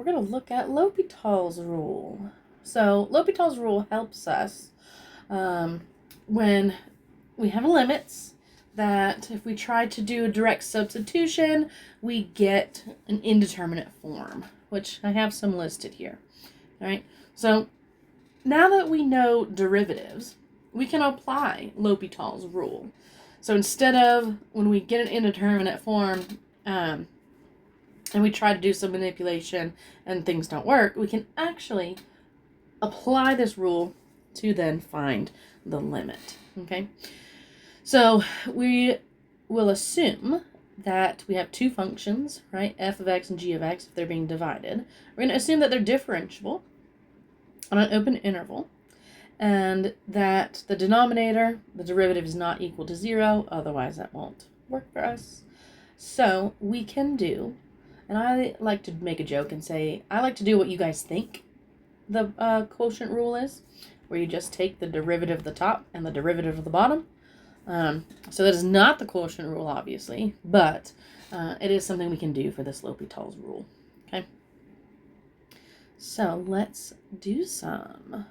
we're going to look at L'Hopital's rule. So L'Hopital's rule helps us when we have limits that if we try to do a direct substitution, we get an indeterminate form, which I have some listed here. All right, so now that we know derivatives, we can apply L'Hopital's rule. So instead of when we get an indeterminate form, and we try to do some manipulation and things don't work, we can actually apply this rule to then find the limit. Okay? So we will assume that we have two functions, right? F of x and g of x, if they're being divided. We're going to assume that they're differentiable on an open interval, and that the denominator, the derivative, is not equal to 0, otherwise that won't work for us. So we can do, and I like to make a joke and say, I like to do what you guys think the quotient rule is, where you just take the derivative of the top and the derivative of the bottom. So that is not the quotient rule, obviously, but it is something we can do for this L'Hopital's rule. Okay? So let's do some.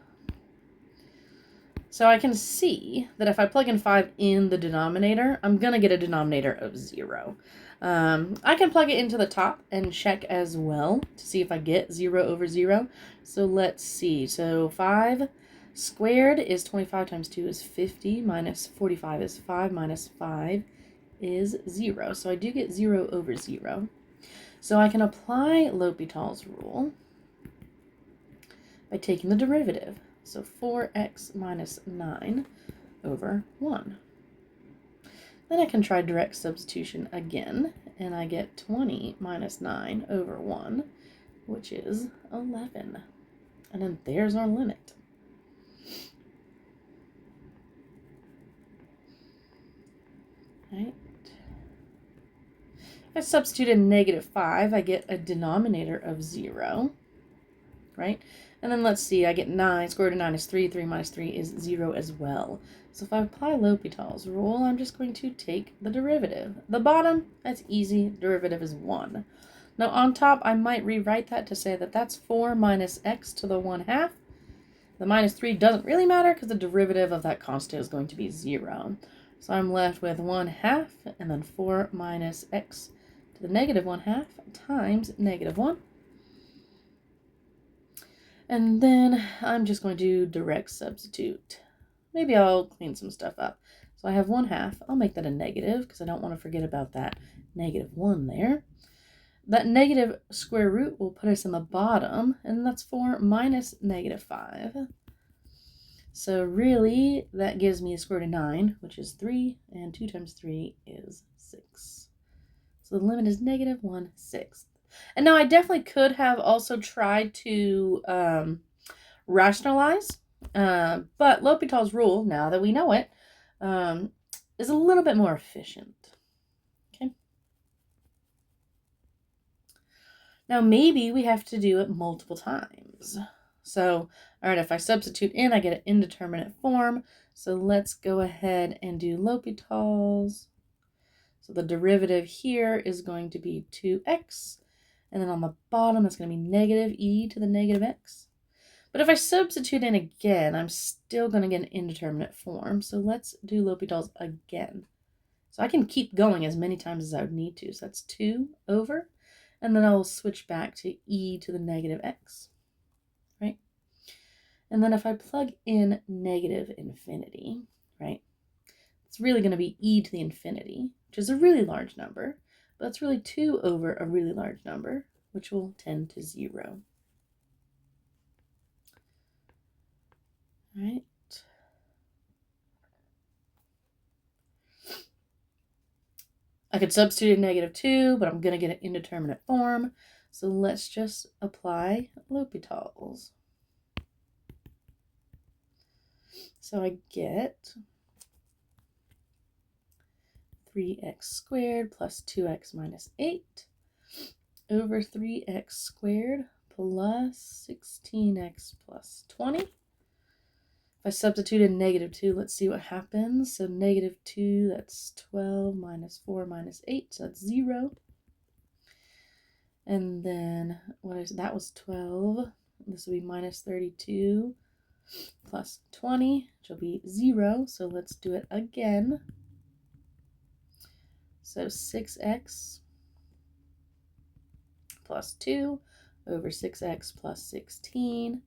So I can see that if I plug in 5 in the denominator, I'm going to get a denominator of 0. I can plug it into the top and check as well to see if I get 0 over 0. So let's see. So 5 squared is 25 times 2 is 50, minus 45 is 5, minus 5 is 0. So I do get 0 over 0. So I can apply L'Hopital's rule by taking the derivative. So 4x minus 9 over 1. Then I can try direct substitution again, and I get 20 minus 9 over 1, which is 11. And then there's our limit. Right? If I substitute in negative 5, I get a denominator of 0. Right? And then let's see, I get 9. Square root of 9 is 3. 3 minus 3 is 0 as well. So if I apply L'Hopital's rule, I'm just going to take the derivative. The bottom, that's easy. Derivative is 1. Now on top, I might rewrite that to say that that's 4 minus x to the 1/2. The minus 3 doesn't really matter because the derivative of that constant is going to be 0. So I'm left with 1/2 and then 4 minus x to the negative 1/2 times negative 1. And then I'm just going to direct substitute. Maybe I'll clean some stuff up. So I have 1/2. I'll make that a negative because I don't want to forget about that negative 1 there. That negative square root will put us in the bottom, and that's 4 minus negative 5. So really, that gives me a square root of 9, which is 3, and 2 times 3 is 6. So the limit is negative 1/6. And now I definitely could have also tried to rationalize, but L'Hopital's rule, now that we know it, is a little bit more efficient. Okay. Now maybe we have to do it multiple times. So, all right, if I substitute in, I get an indeterminate form. So let's go ahead and do L'Hopital's. So the derivative here is going to be 2x. And then on the bottom, it's going to be negative e to the negative x. But if I substitute in again, I'm still going to get an indeterminate form. So let's do L'Hopital's again. So I can keep going as many times as I would need to. So that's 2 over. And then I'll switch back to e to the negative x. Right? And then if I plug in negative infinity, right, it's really going to be e to the infinity, which is a really large number. But it's really 2 over a really large number, which will tend to 0. All right. I could substitute in negative 2, but I'm going to get an indeterminate form. So let's just apply L'Hopital's. So I get 3x squared plus 2x minus 8 over 3x squared plus 16x plus 20. If I substitute in negative 2, let's see what happens. So negative 2, that's 12 minus 4 minus 8, so that's 0. And then what that was 12. This will be minus 32 plus 20, which will be 0. So let's do it again. So 6x plus 2 over 6x plus 16.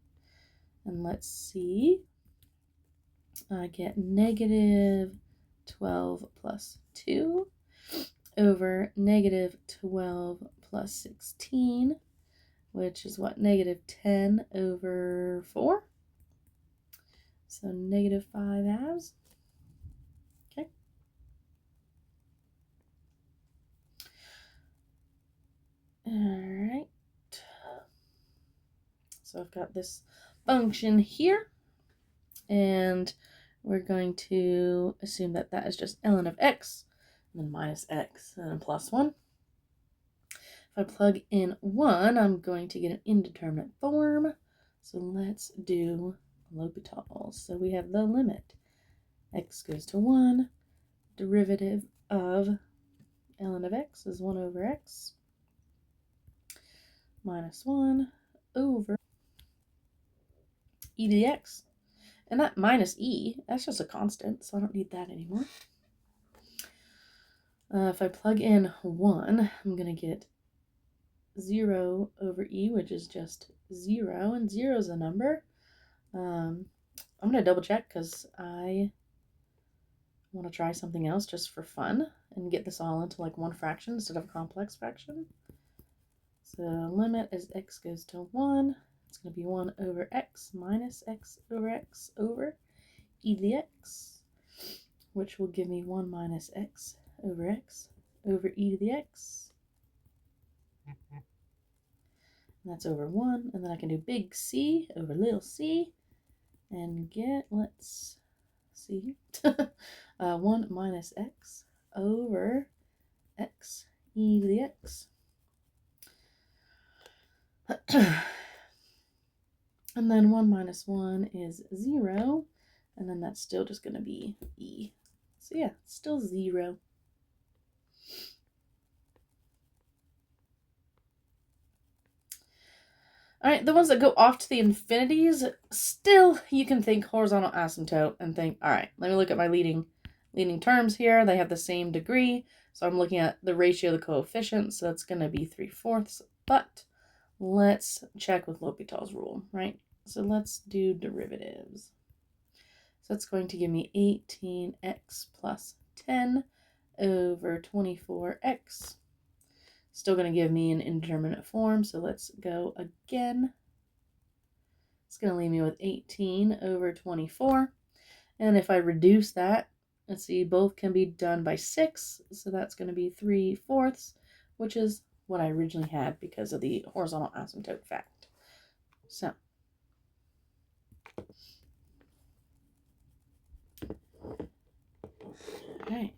And let's see. I get negative 12 plus 2 over negative 12 plus 16, which is what? Negative 10 over 4. So negative 5 halves. Okay. All right. So I've got this function here, and we're going to assume that that is just ln of x, and then minus x, and then plus 1. If I plug in 1, I'm going to get an indeterminate form. So let's do L'Hopital's. So we have the limit. X goes to 1. Derivative of ln of x is 1 over x minus 1 over e to the x. And that minus e, that's just a constant, so I don't need that anymore. If I plug in 1, I'm going to get 0 over e, which is just 0, and 0 is a number. I'm going to double check because I want to try something else just for fun and get this all into like one fraction instead of a complex fraction. So limit as x goes to 1, it's going to be 1 over x minus x over e to the x, which will give me 1 minus x over e to the x. And that's over 1, and then I can do big C over little c and get, let's see, 1 minus x over x e to the x. And then 1 minus 1 is 0, and then that's still just going to be e. So yeah, it's still 0. All right, the ones that go off to the infinities, still you can think horizontal asymptote and think, all right, let me look at my leading terms here. They have the same degree, so I'm looking at the ratio of the coefficients, so that's going to be 3/4. But let's check with L'Hopital's rule, right? So let's do derivatives. So that's going to give me 18x plus 10 over 24x. Still going to give me an indeterminate form, so let's go again. It's going to leave me with 18 over 24. And if I reduce that, let's see, both can be done by 6, so that's going to be 3/4, which is what I originally had because of the horizontal asymptote fact. So, all right,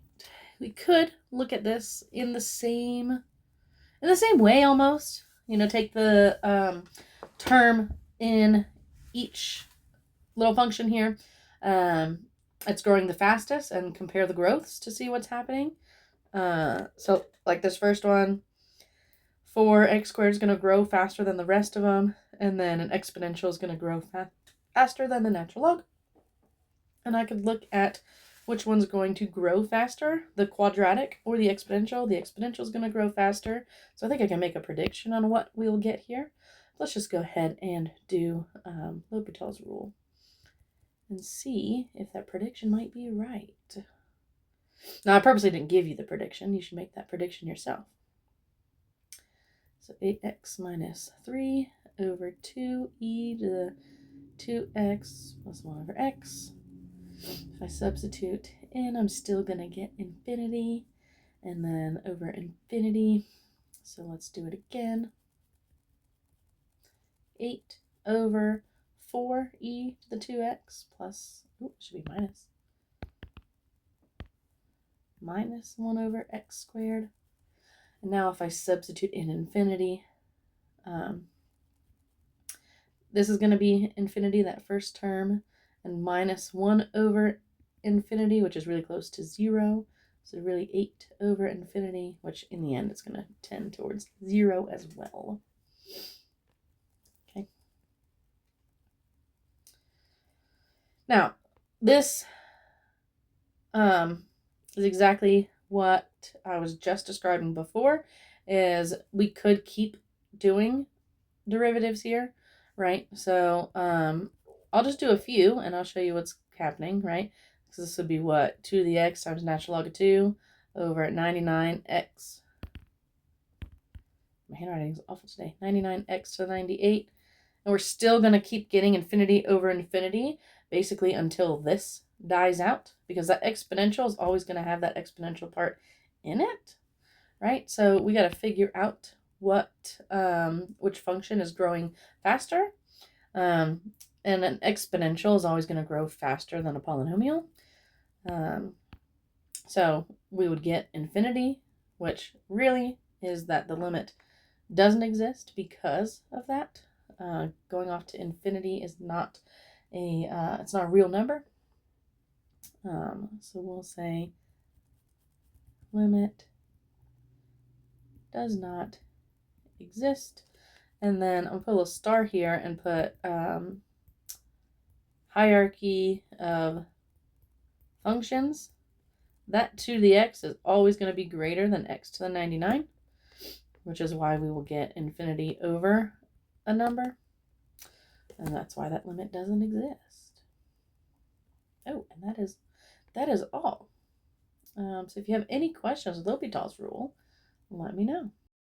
we could look at this in the same way almost. You know, take the term in each little function here. It's growing the fastest and compare the growths to see what's happening. So like this first one, 4x squared is going to grow faster than the rest of them, and then an exponential is going to grow faster than the natural log. And I could look at which one's going to grow faster, the quadratic or the exponential. The exponential is going to grow faster, so I think I can make a prediction on what we'll get here. Let's just go ahead and do L'Hopital's rule and see if that prediction might be right. Now, I purposely didn't give you the prediction. You should make that prediction yourself. So 8x minus 3 over 2e to the 2x plus 1 over x. If I substitute in, I'm still going to get infinity, and then over infinity. So let's do it again. 8 over 4e to the 2x plus, should be minus 1 over x squared. And now if I substitute in infinity, this is going to be infinity, that first term, and minus 1 over infinity, which is really close to 0. So really 8 over infinity, which in the end is going to tend towards 0 as well. Now, this is exactly what I was just describing before, is we could keep doing derivatives here, right? So I'll just do a few and I'll show you what's happening, right? So this would be what? 2 to the x times natural log of 2 over 99x. My handwriting is awful today. 99x to the 98. And we're still going to keep getting infinity over infinity, basically until this dies out, because that exponential is always going to have that exponential part in it, right? So we got to figure out what which function is growing faster. And an exponential is always going to grow faster than a polynomial. So we would get infinity, which really is that the limit doesn't exist because of that. Going off to infinity is not it's not a real number. So we'll say limit does not exist. And then I'll put a little star here and put hierarchy of functions. That 2 to the x is always going to be greater than x to the 99, which is why we will get infinity over a number. And that's why that limit doesn't exist. Oh, and that is all. So if you have any questions with L'Hopital's rule, let me know.